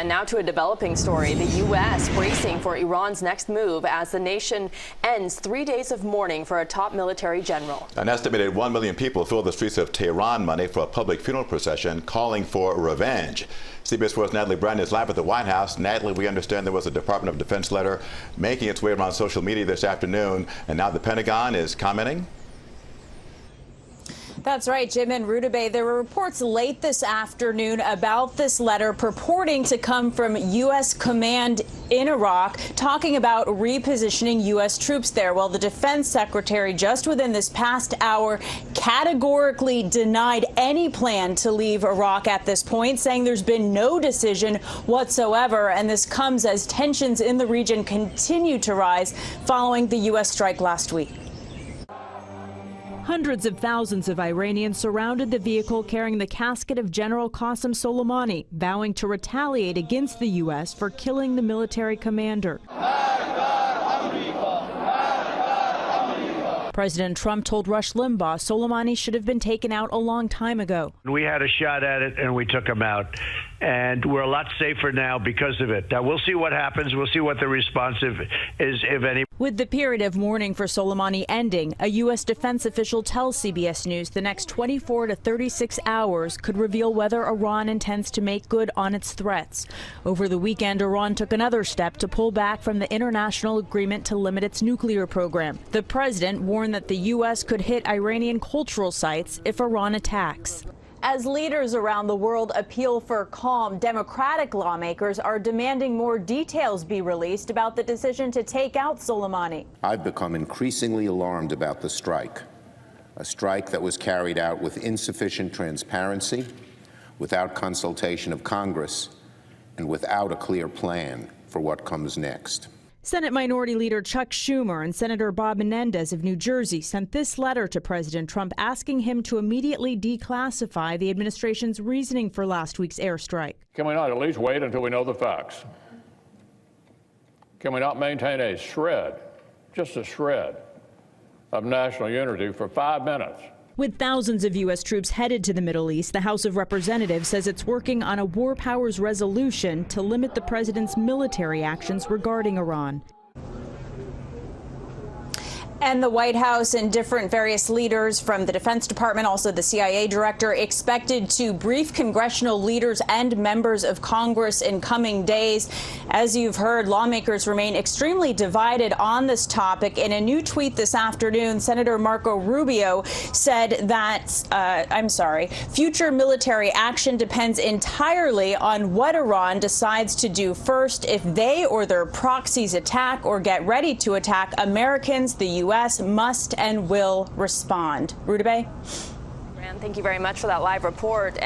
And now to a developing story. The U.S. bracing for Iran's next move as the nation ends 3 days of mourning for a top military general. An estimated 1 million people filled the streets of Tehran Monday for a public funeral procession calling for revenge. CBS 4's Natalie Brand is live at the White House. Natalie, we understand there was a Department of Defense letter making its way around social media this afternoon, and now the Pentagon is commenting? That's right, Jim and Rudabeh. There were reports late this afternoon about this letter purporting to come from U.S. command in Iraq, talking about repositioning U.S. troops there. Well, the defense secretary just within this past hour categorically denied any plan to leave Iraq at this point, saying there's been no decision whatsoever. And this comes as tensions in the region continue to rise following the U.S. strike last week. Hundreds of thousands of Iranians surrounded the vehicle carrying the casket of General Qasem Soleimani, vowing to retaliate against the U.S. for killing the military commander. President Trump told Rush Limbaugh Soleimani should have been taken out a long time ago. We had a shot at it and we took him out. And we're a lot safer now because of it. Now, we'll see what happens. We'll see what the response is, if any. With the period of mourning for Soleimani ending, a U.S. defense official tells CBS News the next 24 to 36 hours could reveal whether Iran intends to make good on its threats. Over the weekend, Iran took another step to pull back from the international agreement to limit its nuclear program. The president warned that the U.S. could hit Iranian cultural sites if Iran attacks. As leaders around the world appeal for calm, Democratic lawmakers are demanding more details be released about the decision to take out Soleimani. I've become increasingly alarmed about the strike, a strike that was carried out with insufficient transparency, without consultation of Congress, and without a clear plan for what comes next. Senate Minority Leader Chuck Schumer and Senator Bob Menendez of New Jersey sent this letter to President Trump asking him to immediately declassify the administration's reasoning for last week's airstrike. Can we not at least wait until we know the facts? Can we not maintain a shred, just a shred, of national unity for 5 minutes? With thousands of U.S. troops headed to the Middle East, the House of Representatives says it's working on a war powers resolution to limit the president's military actions regarding Iran. And the White House and various leaders from the Defense Department, also the CIA director, expected to brief congressional leaders and members of Congress in coming days. As you've heard, lawmakers remain extremely divided on this topic. In a new tweet this afternoon, Senator Marco Rubio said that, future military action depends entirely on what Iran decides to do first. If they or their proxies attack or get ready to attack Americans, the U.S. must and will respond. Rudabeh? Thank you very much for that live report.